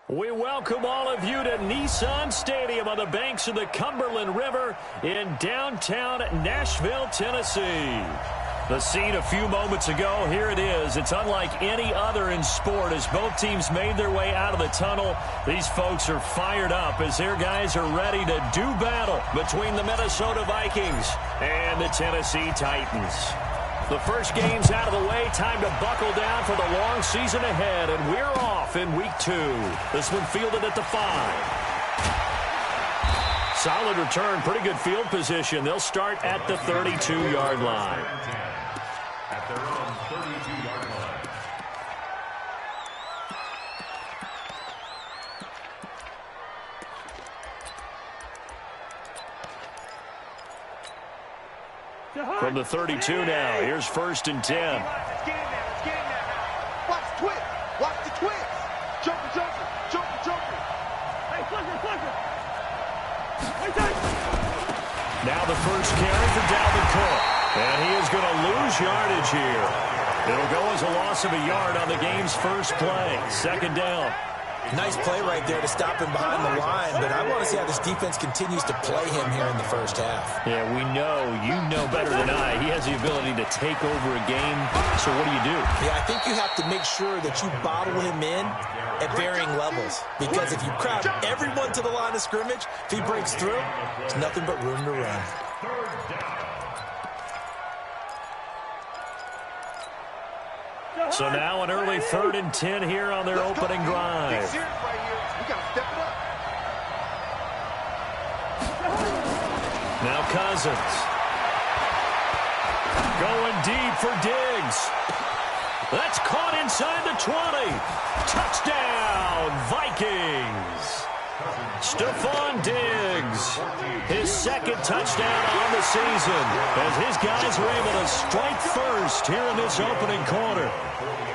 We welcome all of you to Nissan Stadium on the banks of the Cumberland River in downtown Nashville, Tennessee. The scene a few moments ago, here it is. It's unlike any other in sport as both teams made their way out of the tunnel. These folks are fired up as their guys are ready to do battle between the Minnesota Vikings and the Tennessee Titans. The first game's out of the way. Time to buckle down for the long season ahead, and we're off in week 2. This one fielded at the 5. Solid return, pretty good field position. They'll start at the 32-yard line. At their own 32-yard line. From the 32 now, here's 1st and 10. Let's get in there. Watch the twist. Watch the twist. Joker. Hey, flicker. Now the first carry for Dalvin Cook. And he is going to lose yardage here. It'll go as a loss of a yard on the game's first play. 2nd down. Nice play right there to stop him behind the line, but I want to see how this defense continues to play him here in the first half. Yeah, we know, you know better than I, he has the ability to take over a game. So what do? Yeah, I think you have to make sure that you bottle him in at varying levels, because if you crowd everyone to the line of scrimmage, if he breaks through, there's nothing but room to run. So now an early 3rd and 10 here on their opening drive. We got to step it up. Now Cousins. Going deep for Diggs. That's caught inside the 20. Touchdown, Vikings. Stephon Diggs, his 2nd touchdown on the season, as his guys were able to strike first here in this opening quarter.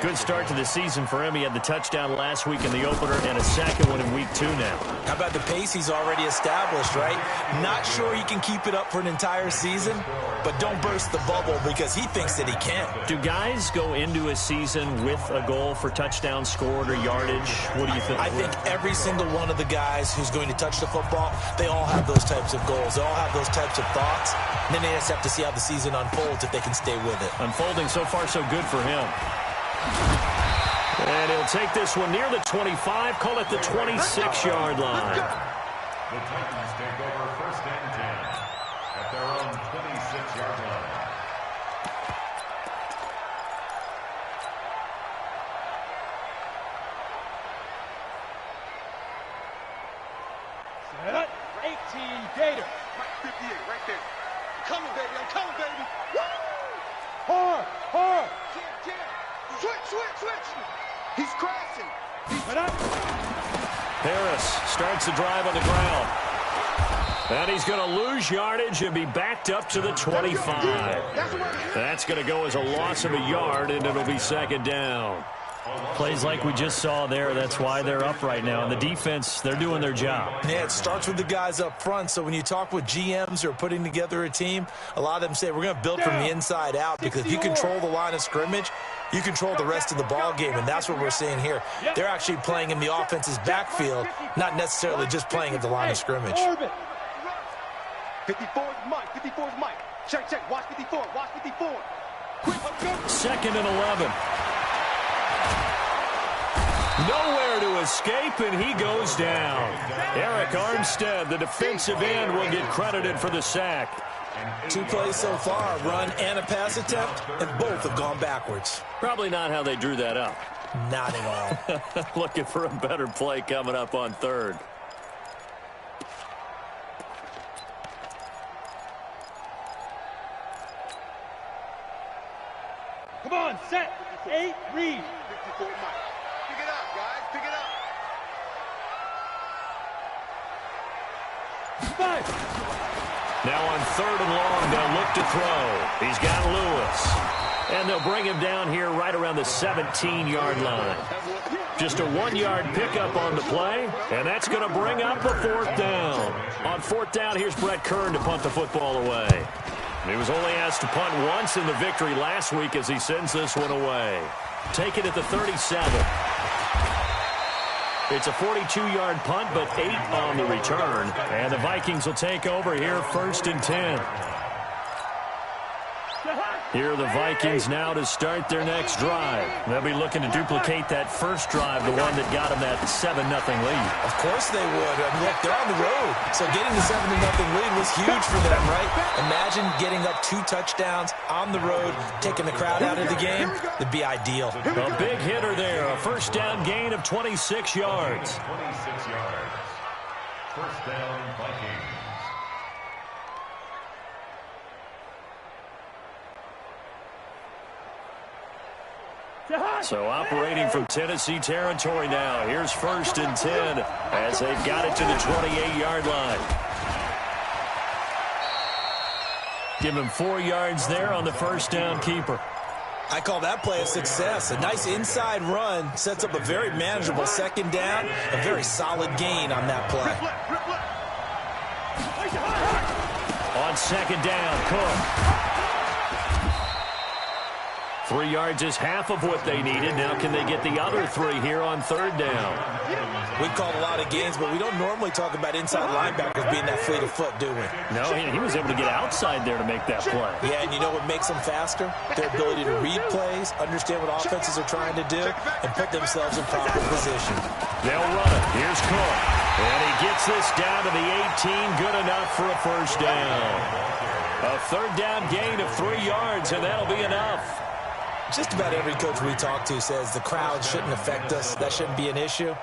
Good start to the season for him. He had the touchdown last week in the opener and a 2nd one in week 2 now. How about the pace he's already established, right? Not sure he can keep it up for an entire season, but don't burst the bubble because he thinks that he can. Do guys go into a season with a goal for touchdown scored or yardage? What do you think? I think every single one of the guys who's going to touch the football, they all have those types of goals. They all have those types of thoughts. And then they just have to see how the season unfolds if they can stay with it. Unfolding so far so good for him. And he'll take this one near the 25, call it the 26-yard line. The Titans take over 1st and 10 at their own 26-yard line. Set. 18 Gator. Right 58, right there. I'm coming, baby. Woo! Hard. Jam. Switch. He's crashing. Harris starts the drive on the ground. And he's going to lose yardage and be backed up to the 25. That's going to go as a loss of a yard, and it'll be 2nd down. Plays like we just saw there, that's why they're up right now. And the defense, they're doing their job. Yeah, it starts with the guys up front. So when you talk with GMs who are putting together a team, a lot of them say we're going to build from the inside out, because if you control the line of scrimmage, you control the rest of the ball game, and that's what we're seeing here. They're actually playing in the offense's backfield, not necessarily just playing at the line of scrimmage. 54's Mike. Check. Watch 54. 2nd and 11. Nowhere to escape, and he goes down. Eric Armstead, the defensive end, will get credited for the sack. 2 plays so far, a run and a pass attempt, and both have gone backwards. Probably not how they drew that up. Not at all. Looking for a better play coming up on 3rd. Come on, set. 8, read. 54 Mike. Pick it up, guys. Now on 3rd and long, they'll look to throw. He's got Lewis. And they'll bring him down here right around the 17-yard line. Just a 1-yard pickup on the play, and that's going to bring up a 4th down. On 4th down, here's Brett Kern to punt the football away. He was only asked to punt once in the victory last week as he sends this one away. Take it at the 37. It's a 42-yard punt, but 8 on the return. And the Vikings will take over here 1st and 10. Here are the Vikings now to start their next drive. They'll be looking to duplicate that first drive, the one that got them that 7-0 lead. Of course they would. I mean, look, they're on the road. So getting the 7-0 lead was huge for them, right? Imagine getting up 2 touchdowns on the road, taking the crowd out of the game. It'd be ideal. A big hitter there. A first down gain of 26 yards. 26 yards. First down, Vikings. So operating from Tennessee territory now. Here's 1st and 10 as they've got it to the 28-yard line. Give him 4 yards there on the first down keeper. I call that play a success. A nice inside run sets up a very manageable 2nd down. A very solid gain on that play. On 2nd down, Cook. 3 yards is half of what they needed. Now can they get the other 3 here on 3rd down? We've called a lot of games, but we don't normally talk about inside linebackers being that fleet of foot, do we? No, he was able to get outside there to make that play. Yeah, and you know what makes them faster? Their ability to read plays, understand what offenses are trying to do, and put themselves in proper position. They'll run it. Here's Cook. And he gets this down to the 18. Good enough for a first down. A 3rd down gain of 3 yards, and that'll be enough. Just about every coach we talk to says the crowd shouldn't affect us. That shouldn't be an issue.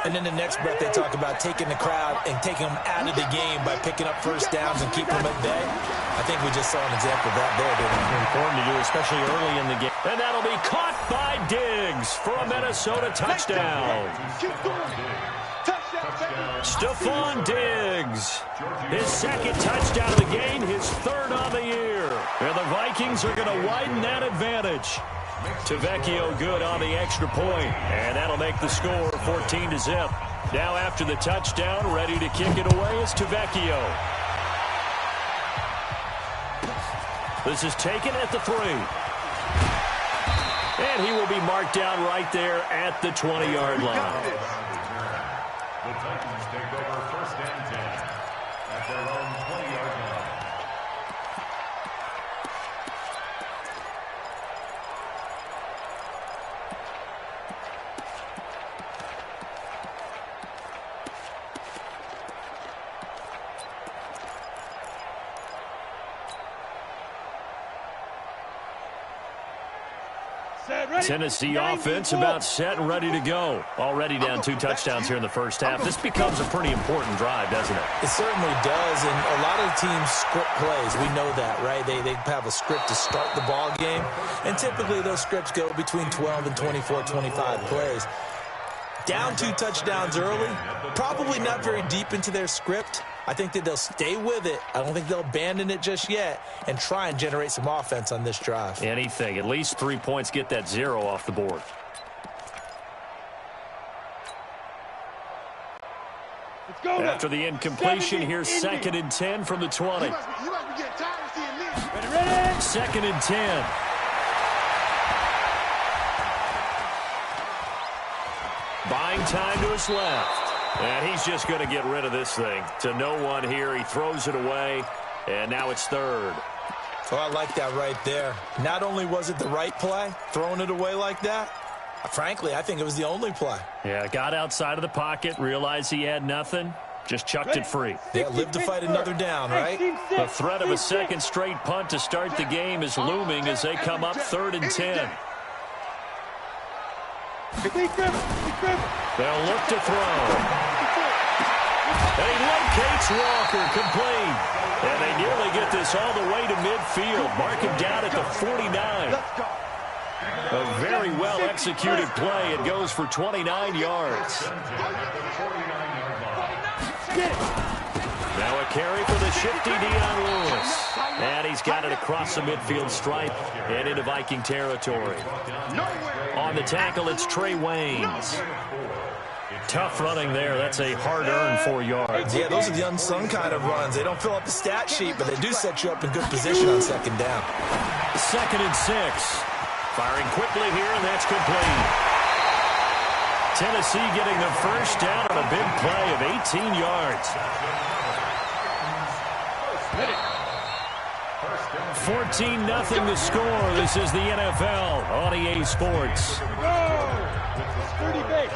And then the next breath they talk about taking the crowd and taking them out of the game by picking up first downs and keeping them at bay. I think we just saw an example of that there, didn't we? Important to do, especially early in the game. And that'll be caught by Diggs for a Minnesota touchdown. Stephon Diggs, his 2nd touchdown of the game, his 3rd on the year. And the Vikings are going to widen that advantage. Tavecchio good on the extra point, and that'll make the score 14-0. Now after the touchdown, ready to kick it away is Tavecchio. This is taken at the 3. And he will be marked down right there at the 20-yard line. The Titans take over 1st and 10 at their own 20-yard line. Tennessee offense about set and ready to go. Already down 2 touchdowns here in the first half. This becomes a pretty important drive, doesn't it? It certainly does, and a lot of the teams script plays. We know that, right? They have a script to start the ball game, and typically those scripts go between 12 and 24, 25 plays. Down 2 touchdowns early, probably not very deep into their script. I think that they'll stay with it. I don't think they'll abandon it just yet and try and generate some offense on this drive. Anything. At least 3 points, get that 0 off the board. After the incompletion, here's 2nd and 10 from the 20. 2nd and 10. Buying time to his left. And he's just going to get rid of this thing. To no one here. He throws it away. And now it's 3rd. Oh, I like that right there. Not only was it the right play, throwing it away like that, frankly, I think it was the only play. Yeah, got outside of the pocket, realized he had nothing, just chucked it free. Yeah, live to fight another down, right? The threat of a 2nd straight punt to start the game is looming as they come up 3rd and 10. They'll look to throw. And he locates Walker, complete. And they nearly get this all the way to midfield. Mark him down at the 49. A very well-executed play. It goes for 29 yards. Now a carry for the shifty Dion Lewis. And he's got it across the midfield stripe and into Viking territory. On the tackle, it's Trey Waynes. Tough running there. That's a hard-earned 4 yards. Yeah, those are the unsung kind of runs. They don't fill up the stat sheet, but they do set you up in good position on second down. 2nd and 6. Firing quickly here, and that's complete. Tennessee getting the first down on a big play of 18 yards. 14-0 the score. This is the NFL on EA Sports. 30 base.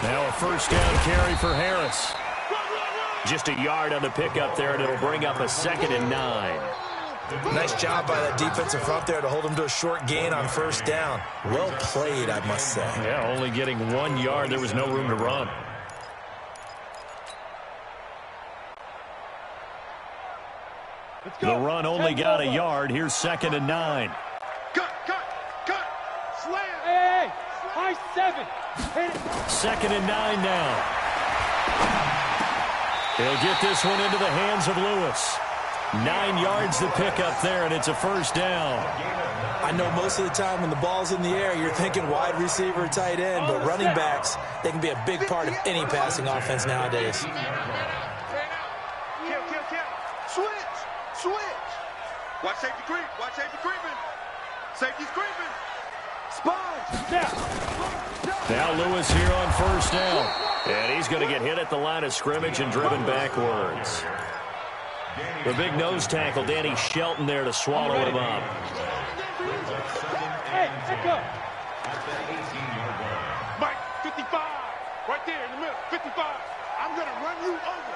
Now a first down carry for Harris. Just a yard on the pickup there, and it'll bring up a 2nd and 9. Nice job by that defensive front there to hold him to a short gain on first down. Well played, I must say. Yeah, only getting 1 yard. There was no room to run. The run only got a yard. Here's 2nd and 9. Cut. Slam. Hey. High 7. Hit it. 2nd and 9 now. He'll get this one into the hands of Lewis. 9 yards to pick up there, and it's a first down. I know most of the time when the ball's in the air, you're thinking wide receiver, tight end, but running backs, they can be a big part of any passing offense nowadays. Kill. Switch. Watch safety creep. Creeping. Safety's creeping. Sponge. Now Lewis here on first down. And he's going to get hit at the line of scrimmage and driven backwards. The big nose tackle, Danny Shelton, there to swallow him up. Hey, echo. Mike, 55. Right there in the middle. 55. I'm going to run you over.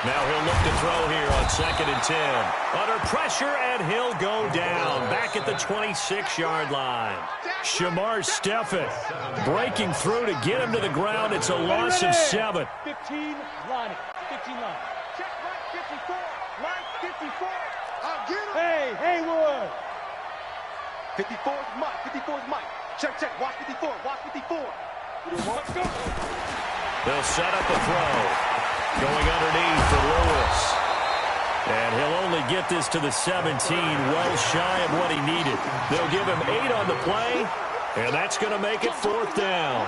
Now he'll look to throw here on 2nd and 10. Under pressure, and he'll go down. Back at the 26-yard line. Shamar Stephen breaking through to get him to the ground. It's a loss of 7. 15 line. Check right 54. Right 54. I'll get him. Hey, Haywood. 54's Mike. Check. Watch 54. Let's go. They'll set up a throw. Going underneath for Lewis. And he'll only get this to the 17, well shy of what he needed. They'll give him 8 on the play, and that's going to make it 4th down.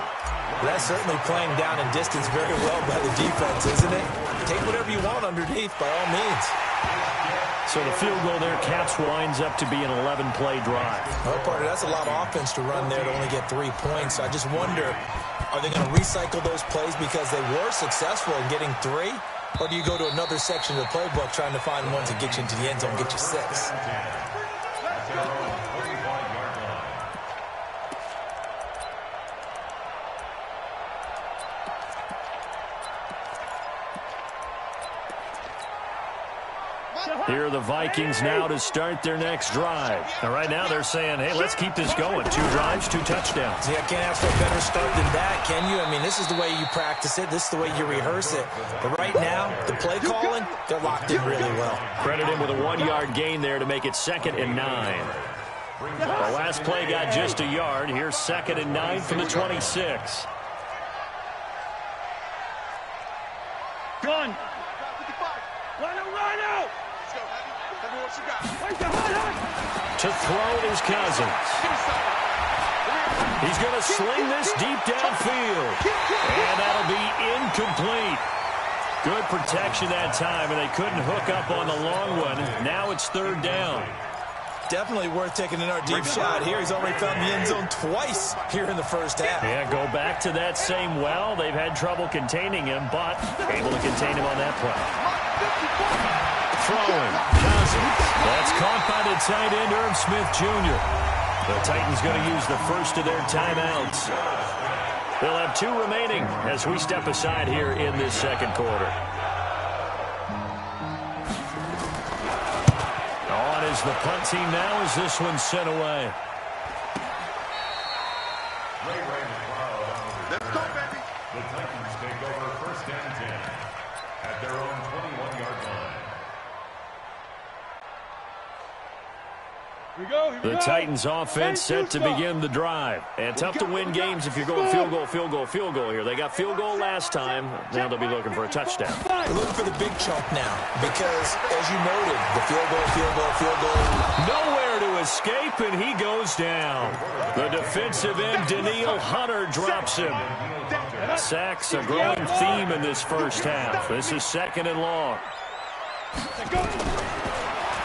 That's certainly playing down in distance very well by the defense, isn't it? Take whatever you want underneath, by all means. So the field goal there, Caps, winds up to be an 11-play drive. Well, partner, that's a lot of offense to run there to only get 3 points. I just wonder, are they going to recycle those plays because they were successful in getting 3? Or do you go to another section of the playbook trying to find one to get you into the end zone, get you 6? Here are the Vikings now to start their next drive. Now, right now they're saying, hey, let's keep this going. 2 drives, 2 touchdowns. See, I can't ask for a better start than that, can you? I mean, this is the way you practice it. This is the way you rehearse it. But right now, the play calling, they're locked in really well. Credit him with a 1-yard gain there to make it 2nd and 9. The last play got just a yard. Here's 2nd and 9 from the 26. Gun. Run out. To throw it is Cousins. He's going to sling this deep downfield. And that'll be incomplete. Good protection that time, and they couldn't hook up on the long one. Now it's 3rd down. Definitely worth taking another deep shot here. He's already found the end zone twice here in the first half. Yeah, go back to that same well. They've had trouble containing him, but able to contain him on that play. Throwing, Cousins. That's caught by the tight end, Irv Smith Jr. The Titans going to use the first of their timeouts. They'll have 2 remaining as we step aside here in this second quarter. On is the punt team now as this one's sent away. Let's go, baby. The Titans take over 1st and 10 at their own 21-yard line. The Titans offense set to begin the drive. And tough to win games if you're going field goal, field goal, field goal here. They got field goal last time. Now they'll be looking for a touchdown. They're looking for the big chunk now because, as you noted, the field goal, field goal, field goal. Nowhere to escape, and he goes down. The defensive end, Daniil Hunter, drops him. Sacks a growing theme in this first half. This is 2nd and long.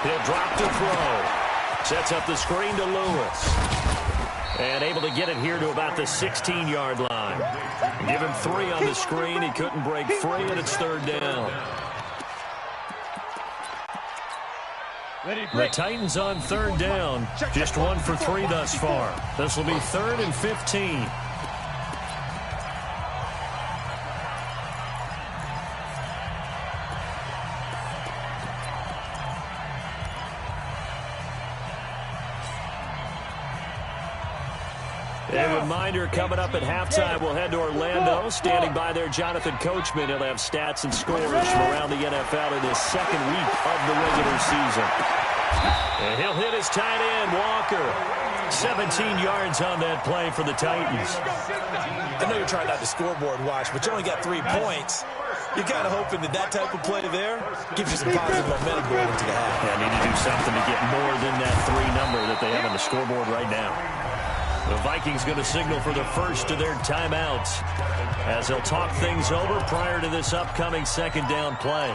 He'll drop to throw. Sets up the screen to Lewis. And able to get it here to about the 16-yard line. Give him 3 on the screen. He couldn't break free, and it's 3rd down. The Titans on 3rd down. Just 1 for 3 thus far. This will be 3rd and 15. A reminder, coming up at halftime, we'll head to Orlando. Standing by there, Jonathan Coachman. He'll have stats and scores from around the NFL in his 2nd week of the regular season. And he'll hit his tight end, Walker. 17 yards on that play for the Titans. I know you're trying not to scoreboard watch, but you only got 3 points. You're kind of hoping that that type of play there gives you some positive momentum going into the half. Yeah, need to do something to get more than that 3 number that they have on the scoreboard right now. The Vikings going to signal for the first of their timeouts as they'll talk things over prior to this upcoming 2nd down play.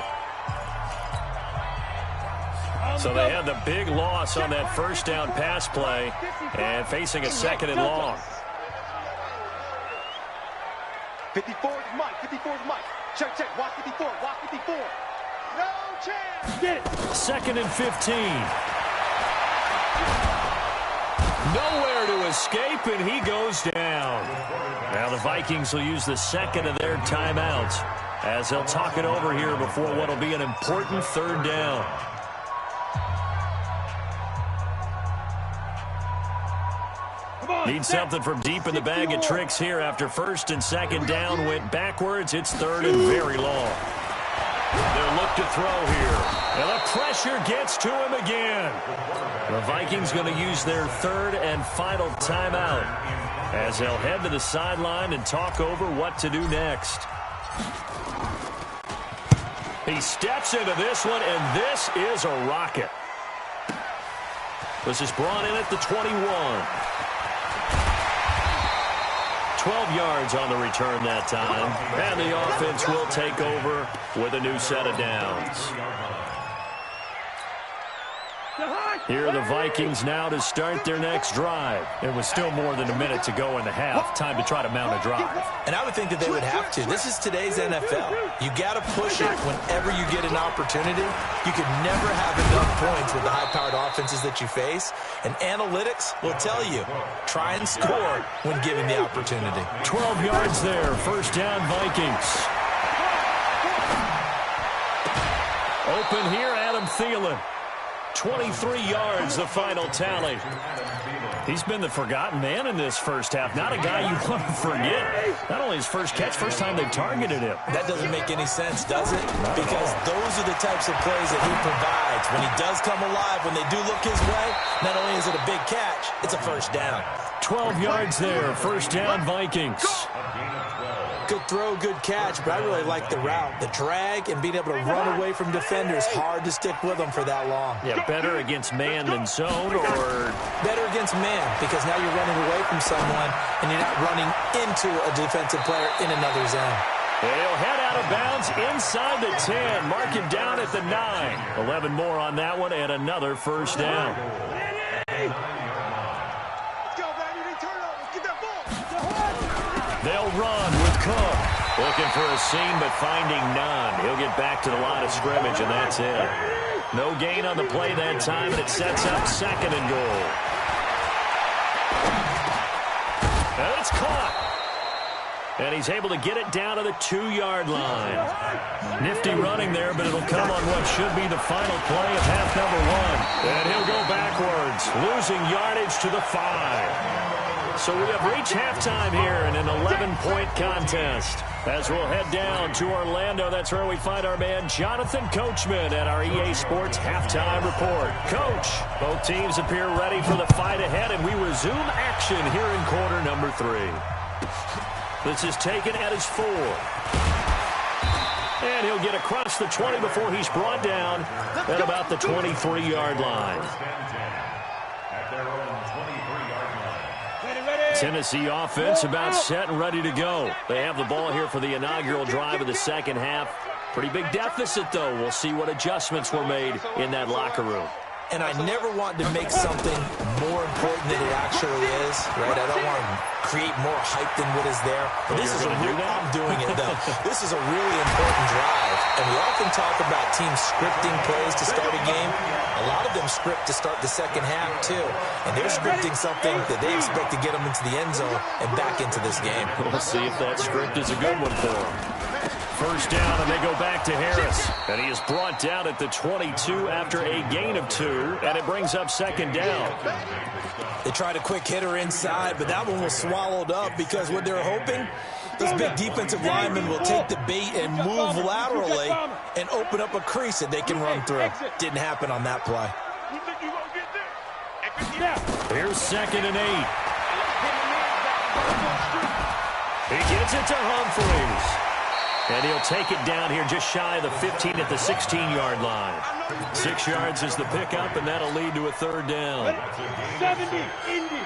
So they had the big loss on that 1st down pass play and facing a 2nd and long. 54 is Mike. 54 is Mike. Check, check. Watch 54. Watch 54. No chance. Get it. 2nd and 15. Nowhere to escape, and he goes down. Now the Vikings will use the 2nd of their timeouts as they'll talk it over here before what will be an important 3rd down. Need something from deep in the bag of tricks here after 1st and 2nd down went backwards. It's 3rd and very long. They'll look to throw here. And the pressure gets to him again. The Vikings going to use their 3rd and final timeout as they'll head to the sideline and talk over what to do next. He steps into this one, and this is a rocket. This is brought in at the 21. 12 yards on the return that time. And the offense will take over with a new set of downs. Here are the Vikings now to start their next drive. It was still more than a minute to go in the half. Time to try to mount a drive. And I would think that they would have to. This is today's NFL. You got to push it whenever you get an opportunity. You could never have enough points with the high-powered offenses that you face. And analytics will tell you, try and score when given the opportunity. 12 yards there. 1st down, Vikings. Open here, Adam Thielen. 23 yards, the final tally. He's been the forgotten man in this first half. Not a guy you want to forget. Not only his first catch, first time they've targeted him. That doesn't make any sense, does it? Because those are the types of plays that he provides. When he does come alive, when they do look his way, not only is it a big catch, it's a 1st down. 12 yards there, 1st down, Vikings. Good throw, good catch, but I really like the route. The drag and being able to run away from defenders, hard to stick with them for that long. Yeah, better against man than zone, or? Better against man, because now you're running away from someone and you're not running into a defensive player in another zone. He'll head out of bounds inside the 10. Mark him down at the 9. 11 more on that one and another 1st down. They'll run with Cook. Looking for a seam, but finding none. He'll get back to the line of scrimmage, and that's it. No gain on the play that time, and it sets up 2nd and goal. And it's caught. And he's able to get it down to the 2-yard line. Nifty running there, but it'll come on what should be the final play of half number 1. And he'll go backwards, losing yardage to the 5. So we have reached halftime here in an 11-point contest. As we'll head down to Orlando, that's where we find our man Jonathan Coachman at our EA Sports Halftime Report. Coach, both teams appear ready for the fight ahead, and we resume action here in quarter number 3. This is taken at his 4. And he'll get across the 20 before he's brought down at about the 23-yard line. Tennessee offense about set and ready to go. They have the ball here for the inaugural drive of the second half. Pretty big deficit, though. We'll see what adjustments were made in that locker room. And I never want to make something more important than it actually is, right? I don't want to create more hype than what is there. But this is a real, I'm doing it, though. This is a really important drive. And we often talk about teams scripting plays to start a game. A lot of them script to start the second half, too. And they're scripting something that they expect to get them into the end zone and back into this game. We'll see if that script is a good one for them. First down, and they go back to Harris. And he is brought down at the 22 after a gain of 2, and it brings up second down. They tried a quick hitter inside, but that one was swallowed up because what they're hoping, those big defensive linemen will take the bait and move laterally and open up a crease that they can run through. Didn't happen on that play. Here's second and 8. He gets it to Humphries. And he'll take it down here just shy of the 15 at the 16-yard line. 6 yards is the pickup, and that'll lead to a third down. 70, Indy.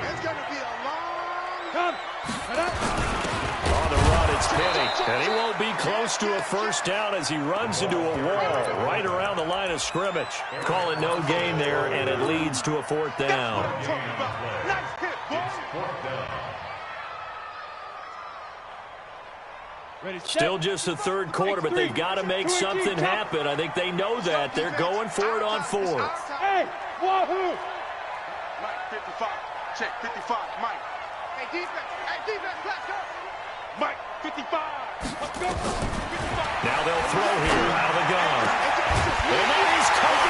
It's going to be a long... On the run, it's Penny. And he won't be close to a first down as he runs into a wall right around the line of scrimmage. Call it no gain there, and it leads to a fourth down. Nice hit, Still just the third quarter, but they've got to make something happen. I think they know that. They're going for it on fourth. Hey, wahoo! Mike, 55. Check, 55. Mike. Hey, defense, let's go. Mike, 55. Let's go. 55. Now they'll throw here out of the gun. And that is caught.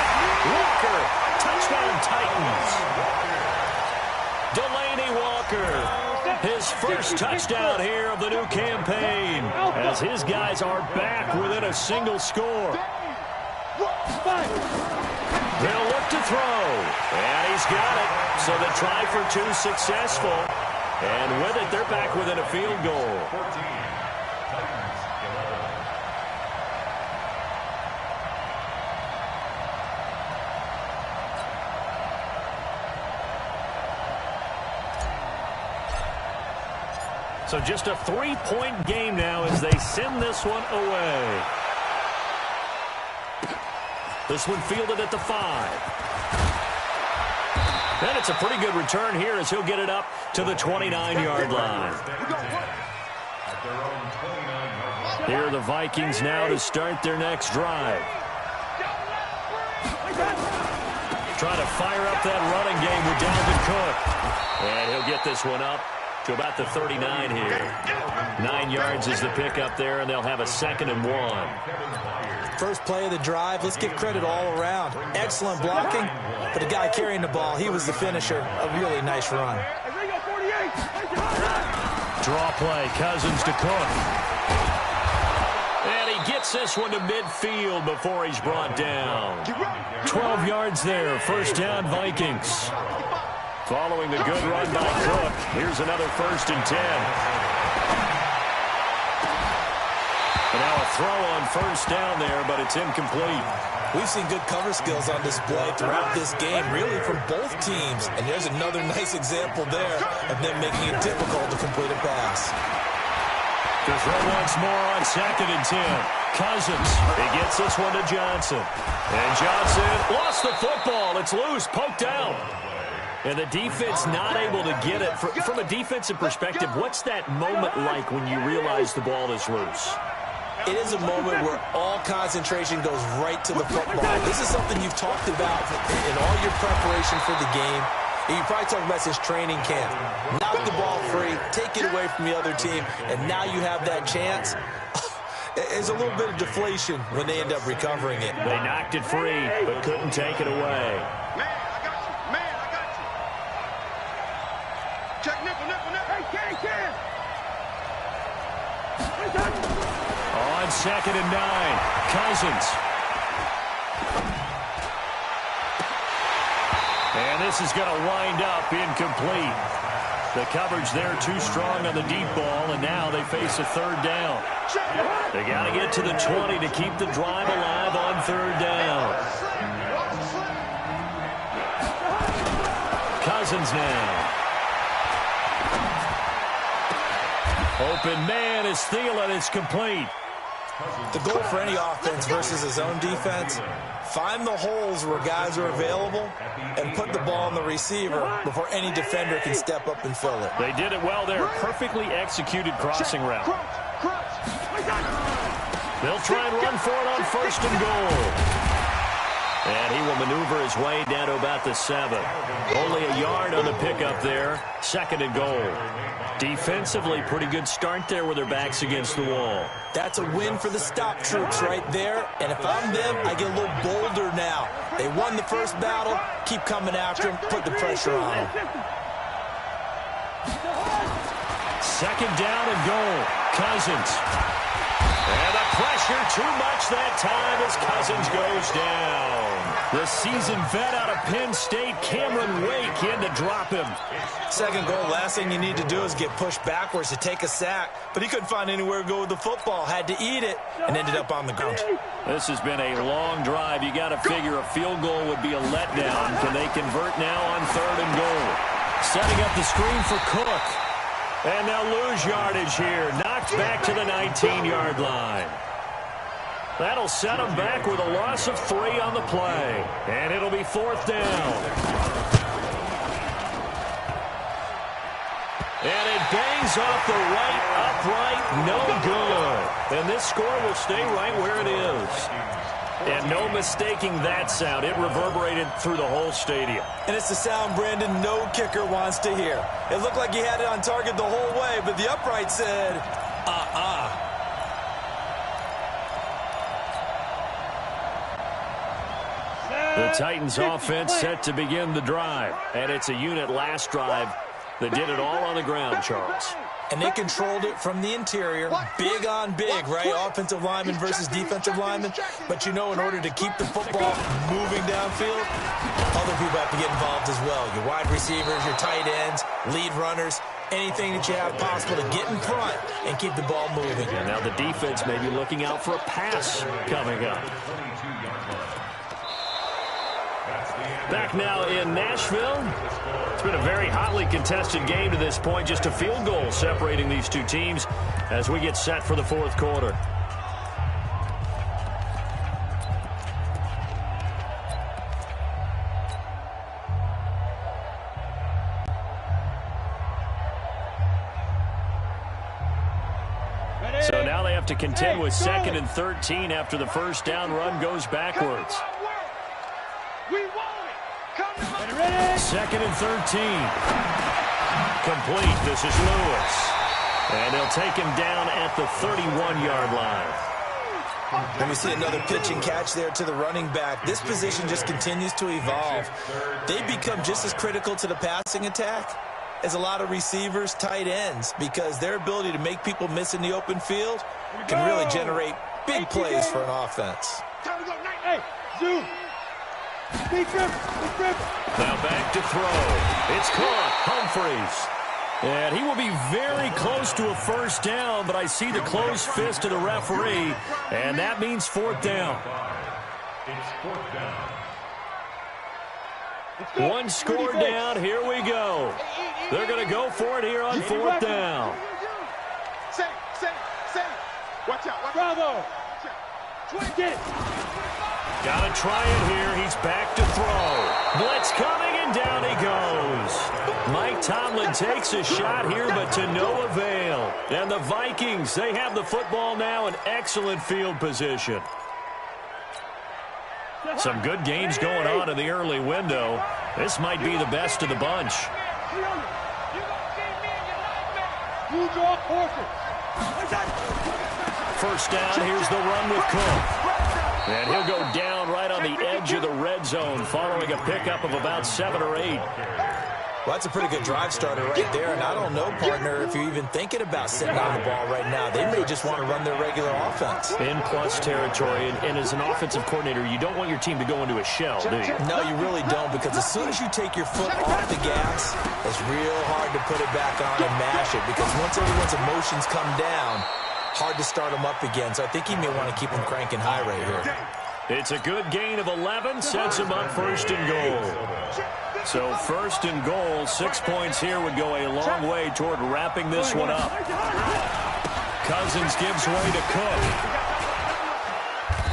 Walker, touchdown Titans. Delaney Walker. His first touchdown here of the new campaign as his guys are back within a single score. They'll look to throw, and he's got it. So the try for 2 successful, and with it, they're back within a field goal. So just a 3-point game now as they send this one away. This one fielded at the 5. And it's a pretty good return here as he'll get it up to the 29-yard line. Here are the Vikings now to start their next drive. Trying to fire up that running game with Dalvin Cook. And he'll get this one up to about the 39 here. 9 yards is the pickup there, and they'll have a 2nd and 1. First play of the drive, let's give credit all around. Excellent blocking, but the guy carrying the ball, he was the finisher. A really nice run. Draw play, Cousins to Cook. And he gets this one to midfield before he's brought down. 12 yards there, first down Vikings. Following the good run by Cook, here's another 1st and 10. And now a throw on first down there, but it's incomplete. We've seen good cover skills on display throughout this game, really from both teams. And there's another nice example there of them making it difficult to complete a pass. To throw once more on 2nd and 10. Cousins, he gets this one to Johnson. And Johnson lost the football. It's loose, poked out. And the defense not able to get it. From a defensive perspective, what's that moment like when you realize the ball is loose? It is a moment where all concentration goes right to the football. This is something you've talked about in all your preparation for the game. And you probably talked about since training camp. Knock the ball free, take it away from the other team, and now you have that chance. There's a little bit of deflation when they end up recovering it. They knocked it free, but couldn't take it away. Check nickel, nickel, nickel. Hey, Ken. On 2nd and 9, Cousins. And this is going to wind up incomplete. The coverage there too strong on the deep ball, and now they face a 3rd down. They got to get to the 20 to keep the drive alive on 3rd down. Cousins now. Open man is Thielen. It's complete. The goal for any offense versus his own defense, find the holes where guys are available and put the ball on the receiver before any defender can step up and fill it. They did it well there. Perfectly executed crossing route. They'll try and run for it on 1st and goal. And he will maneuver his way down to about the 7. Only a yard on the pickup there. 2nd and goal. Defensively, pretty good start there with their backs against the wall. That's a win for the stop troops right there. And if I'm them, I get a little bolder now. They won the first battle. Keep coming after them. Put the pressure on them. 2nd down and goal. Cousins. And the pressure too much that time as Cousins goes down. The seasoned vet out of Penn State, Cameron Wake, in to drop him. 2nd goal, last thing you need to do is get pushed backwards to take a sack. But he couldn't find anywhere to go with the football. Had to eat it and ended up on the ground. This has been a long drive. You got to figure a field goal would be a letdown. Can they convert now on 3rd and goal? Setting up the screen for Cook. And they'll lose yardage here. Knocked back to the 19-yard line. That'll set them back with a loss of 3 on the play. And it'll be 4th down. And it bangs off the right upright. No good. And this score will stay right where it is. And no mistaking that sound. It reverberated through the whole stadium. And it's the sound Brandon no kicker wants to hear. It looked like he had it on target the whole way, but the upright said, The Titans offense set to begin the drive. And it's a unit last drive that did it all on the ground, Charles. And they controlled it from the interior. Big on big, right? Offensive lineman versus defensive lineman. But you know, in order to keep the football moving downfield, other people have to get involved as well. Your wide receivers, your tight ends, lead runners, anything that you have possible to get in front and keep the ball moving. And now the defense may be looking out for a pass coming up. Back now in Nashville. It's been a very hotly contested game to this point. Just a field goal separating these two teams as we get set for the 4th quarter. So now they have to contend with 2nd and 13 after the 1st down run goes backwards. 2nd and 13. Complete. This is Lewis. And they'll take him down at the 31-yard line. And we see another pitch and catch there to the running back. This position just continues to evolve. They become just as critical to the passing attack as a lot of receivers, tight ends, because their ability to make people miss in the open field can really generate big plays for an offense. Hey, zoom. Now back to throw. It's caught. Humphreys. And he will be very close to a 1st down, but I see the closed fist of the referee, and that means 4th down. It's 4th down. One score down. Here we go. They're going to go for it here on 4th down. Say. Watch out. Bravo. Got to try it here. He's back to throw. Blitz coming, and down he goes. Mike Tomlin takes a shot here, but to no avail. And the Vikings, they have the football now in excellent field position. Some good games going on in the early window. This might be the best of the bunch. First down, here's the run with Cook. And he'll go down right on the edge of the red zone following a pickup of about 7 or 8. Well, that's a pretty good drive starter right there. And I don't know, partner, if you're even thinking about sitting on the ball right now. They may just want to run their regular offense. In plus territory. And as an offensive coordinator, you don't want your team to go into a shell, do you? No, you really don't, because as soon as you take your foot off the gas, it's real hard to put it back on and mash it, because once everyone's emotions come down, hard to start them up again. So I think he may want to keep them cranking high right here. It's a good gain of 11, sets him up first and goal. So first and goal, 6 points here would go a long way toward wrapping this one up. Cousins gives way to Cook.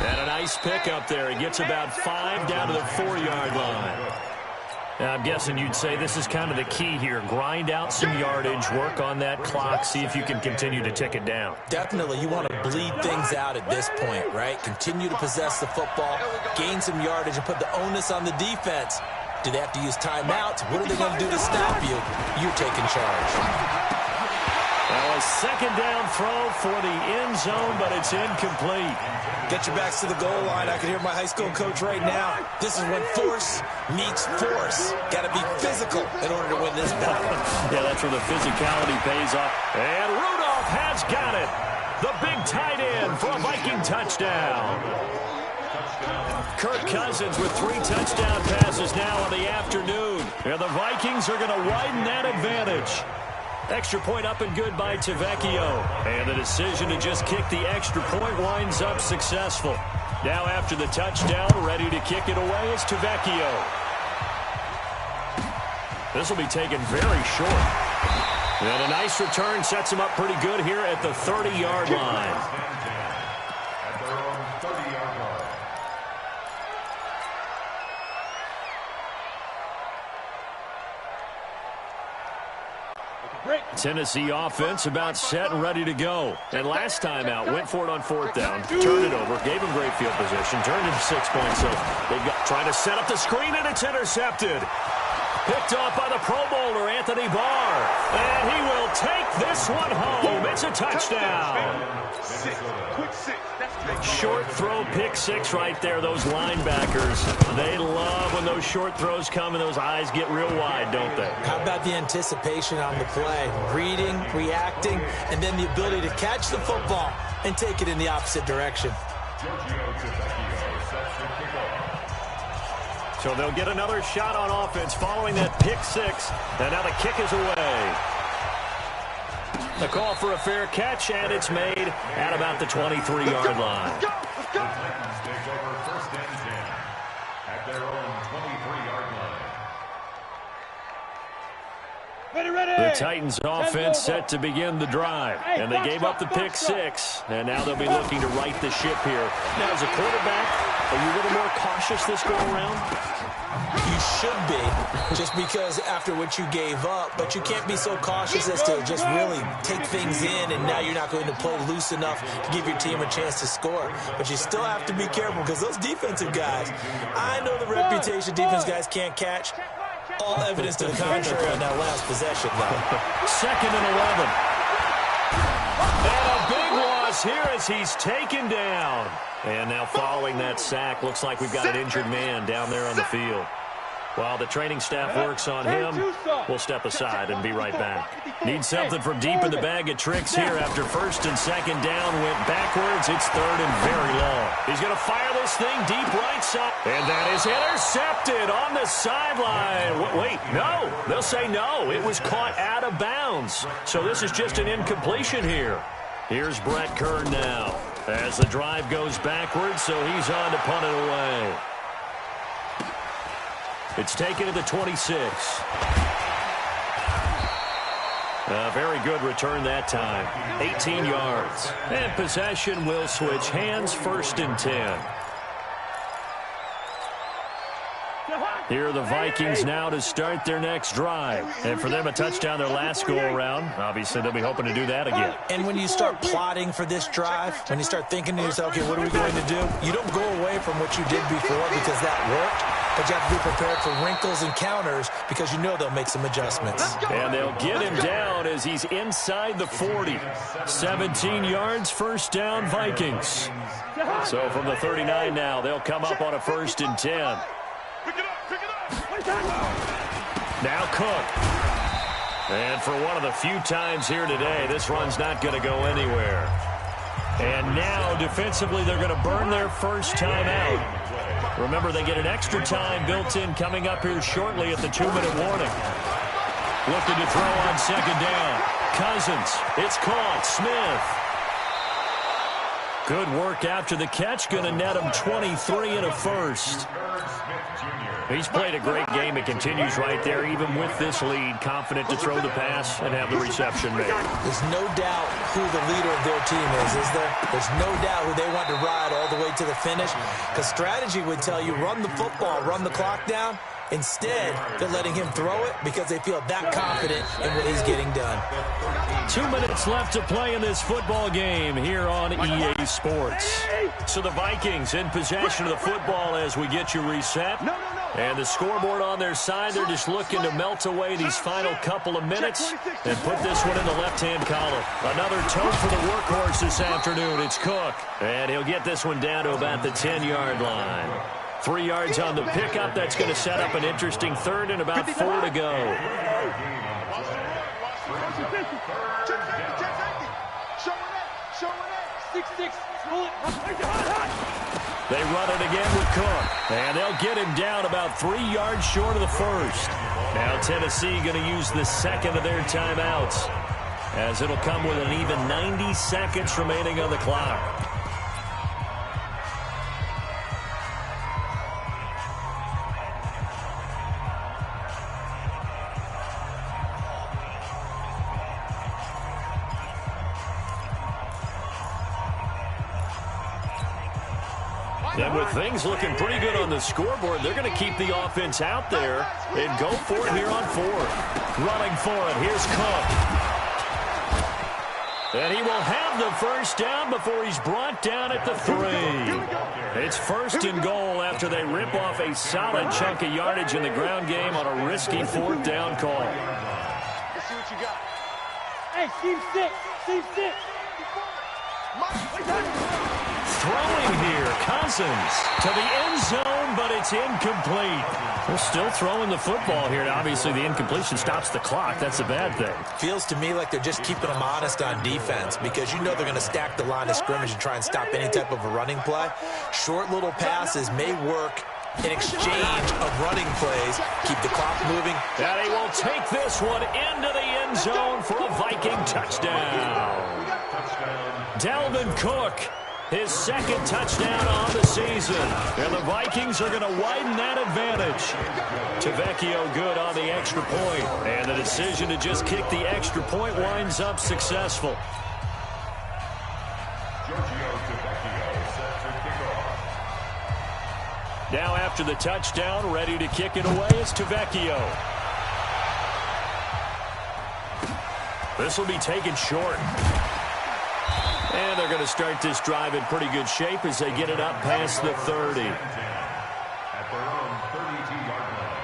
And a nice pickup there. He gets about 5 down to the 4-yard line. Now, I'm guessing you'd say this is kind of the key here. Grind out some yardage, work on that clock, see if you can continue to tick it down. Definitely. You want to bleed things out at this point, right? Continue to possess the football, gain some yardage, and put the onus on the defense. Do they have to use timeouts? What are they going to do to stop you? You're taking charge. Well, a second down throw for the end zone, but it's incomplete. Get your backs to the goal line. I can hear my high school coach right now. This is when force meets force. Got to be physical in order to win this battle. Yeah, that's where the physicality pays off. And Rudolph has got it. The big tight end for a Viking touchdown. Kirk Cousins with 3 touchdown passes now on the afternoon. And the Vikings are going to widen that advantage. Extra point up and good by Tavecchio. And the decision to just kick the extra point winds up successful. Now after the touchdown, ready to kick it away is Tavecchio. This will be taken very short. And a nice return sets him up pretty good here at the 30-yard line. Tennessee offense about set and ready to go. And last time out, went for it on 4th down, turned it over, gave him great field position, turned into 6 points. So they've got trying to set up the screen, and it's intercepted. Picked off by the Pro Bowler, Anthony Barr. And he will take this one home. It's a touchdown. Short throw, pick 6 right there. Those linebackers, they love when those short throws come and those eyes get real wide, don't they? How about the anticipation on the play? Reading, reacting, and then the ability to catch the football and take it in the opposite direction. So they'll get another shot on offense following that pick 6. And now the kick is away. The call for a fair catch, and it's made at about the 23-yard line. The Titans take over first and 10 at their own 23-yard line. The Titans offense set to begin the drive. And they gave up the pick 6. And now they'll be looking to right the ship here. Now, as a quarterback, are you a little more cautious this go around? You should be, just because after what you gave up, but you can't be so cautious as to just really take things in, and now you're not going to play loose enough to give your team a chance to score. But you still have to be careful, because those defensive guys, I know the reputation defense guys can't catch. All evidence to the contrary on that last possession, though. 2nd and 11. And a big loss here as he's taken down. And now following that sack, looks like we've got an injured man down there on the field. While the training staff works on him, we'll step aside and be right back. Need something from deep in the bag of tricks here after 1st and 2nd down. Went backwards. It's 3rd and very long. He's going to fire this thing deep right side. And that is intercepted on the sideline. Wait, no. They'll say no. It was caught out of bounds. So this is just an incompletion here. Here's Brett Kern now as the drive goes backwards, so he's on to punt it away. It's taken to the 26. A very good return that time. 18 yards. And possession will switch hands, 1st and 10. Here are the Vikings now to start their next drive. And for them, a touchdown their last go-around. Obviously, they'll be hoping to do that again. And when you start plotting for this drive, when you start thinking to yourself, okay, what are we going to do? You don't go away from what you did before because that worked, but you have to be prepared for wrinkles and counters because you know they'll make some adjustments. And they'll get him down as he's inside the 40. 17 yards, 1st down, Vikings. So from the 39 now, they'll come up on a 1st and 10. Now Cook. And for one of the few times here today, this run's not going to go anywhere. And now, defensively, they're going to burn their first time out. Remember, they get an extra time built in coming up here shortly at the 2-minute warning. Looking to throw on second down. Cousins. It's caught. Smith. Good work after the catch. Going to net him 23 and a first. He's played a great game. It continues right there, even with this lead. Confident to throw the pass and have the reception made. There's no doubt who the leader of their team is there? There's no doubt who they want to ride all the way to the finish. Because strategy would tell you, run the football, run the clock down. Instead, they're letting him throw it because they feel that confident in what he's getting done. 2 minutes left to play in this football game here on EA Sports. So the Vikings in possession of the football as we get you reset. And the scoreboard on their side, they're just looking to melt away these final couple of minutes and put this one in the left-hand column. Another toe for the workhorse this afternoon. It's Cook. And he'll get this one down to about the 10-yard line. 3 yards on the pickup. That's going to set up an interesting third and about 4 to go. They run it again with Cook. And they'll get him down about 3 yards short of the first. Now Tennessee going to use the second of their timeouts, as it'll come with an even 90 seconds remaining on the clock. And with things looking pretty good on the scoreboard, they're going to keep the offense out there and go for it here on fourth. Running for it, here's Cook. And he will have the first down before he's brought down at the 3. It's first and goal after they rip off a solid chunk of yardage in the ground game on a risky fourth down call. Let's see what you got. Hey, Steve 6. Steve 6. Throwing here, Cousins to the end zone, but it's incomplete. They're still throwing the football here. Now, obviously, the incompletion stops the clock. That's a bad thing. Feels to me like they're just keeping them honest on defense, because you know they're going to stack the line of scrimmage and try and stop any type of a running play. Short little passes may work in exchange of running plays. Keep the clock moving. And he will take this one into the end zone for a Viking touchdown. Dalvin Cook, his second touchdown on the season. And the Vikings are going to widen that advantage. Tavecchio good on the extra point. And the decision to just kick the extra point winds up successful. Now after the touchdown, ready to kick it away is Tavecchio. This will be taken short. And they're going to start this drive in pretty good shape as they get it up past the 30. At their own 32-yard line.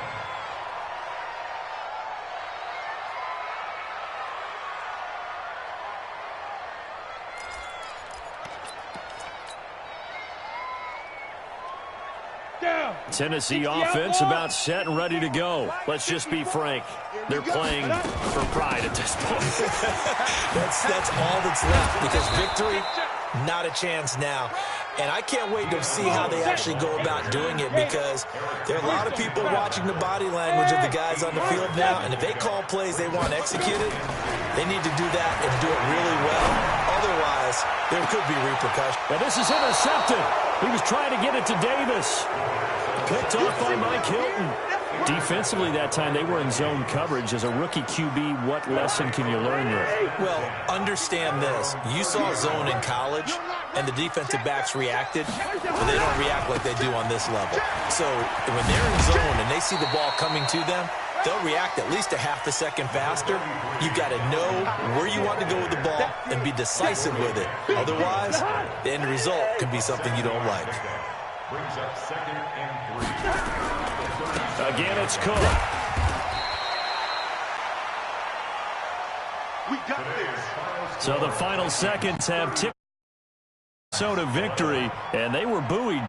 Tennessee offense about set and ready to go. Let's just be frank. They're playing for pride at this point. That's all that's left, because victory, not a chance now. And I can't wait to see how they actually go about doing it, because there are a lot of people watching the body language of the guys on the field now, and if they call plays they want executed, they need to do that and do it really well. Otherwise, there could be repercussions. And this is intercepted. He was trying to get it to Davis. Picked off by Mike Hilton. Defensively that time, they were in zone coverage. As a rookie QB, what lesson can you learn there? Well, understand this. You saw zone in college, and the defensive backs reacted, but they don't react like they do on this level. So when they're in zone and they see the ball coming to them, they'll react at least a half a second faster. You've got to know where you want to go with the ball and be decisive with it. Otherwise, the end result could be something you don't like. Brings up 2nd and 3. Again, it's Cook. We got this. So the final seconds have tipped Minnesota victory, and they were buoyed.